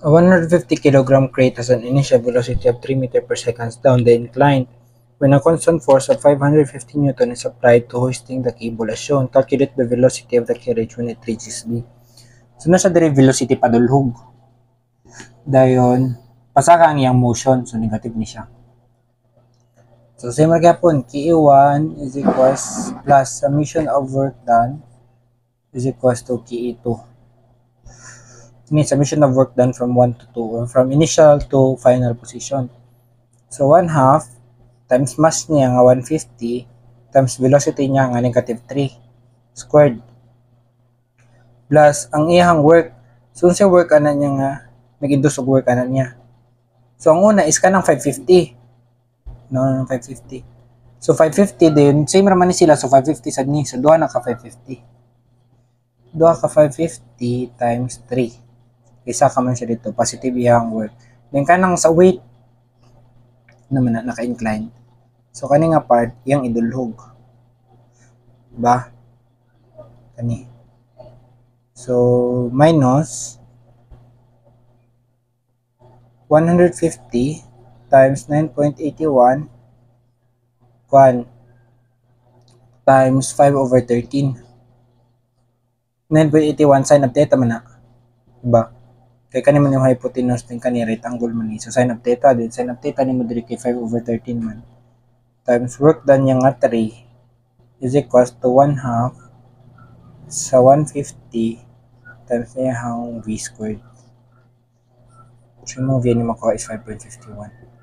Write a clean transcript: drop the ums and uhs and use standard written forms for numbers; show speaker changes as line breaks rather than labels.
A 150 kilogram crate has an initial velocity of 3 meters per second down the incline. When a constant force of 550 Newton is applied to hoisting the cable as shown, calculate the velocity of the carriage when it reaches B. So, nasa diri velocity padulhog. Dayon, pasaka ang iyang motion. So, negative ni siya. So, same magyapon, KE1 is equals plus summation of work done is equals to KE2. Means summation of work done from 1 to 2 or from initial to final position. So 1 half times mass niya nga 150 times velocity niya nga negative 3 squared plus ang iyang work. So sa work ana niya nga nag-induce og work ana niya. So ang una is kanang 550. No, 550. So 550 din same ra man ni sila, so 550 sad ni. So duha na ka 550. Duha ka 550 times 3. Isa ka man siya dito, positive iyang work. Then kanang sa weight naman na naka-incline. So kani nga part iyang idulhog. Diba? Kani. So minus 150 times 9.81 times 5 over 13. 9.81 sin of theta man na. Diba? Kay kani man yung hypotenuse din kani right angle man ni. So sin of theta din, sin of theta ni mo diri kay 5 over 13 man. Times work done niya nga 3 is equals to 1 half sa 150 times niya hang v squared. So mo v ni makuha is 5.51.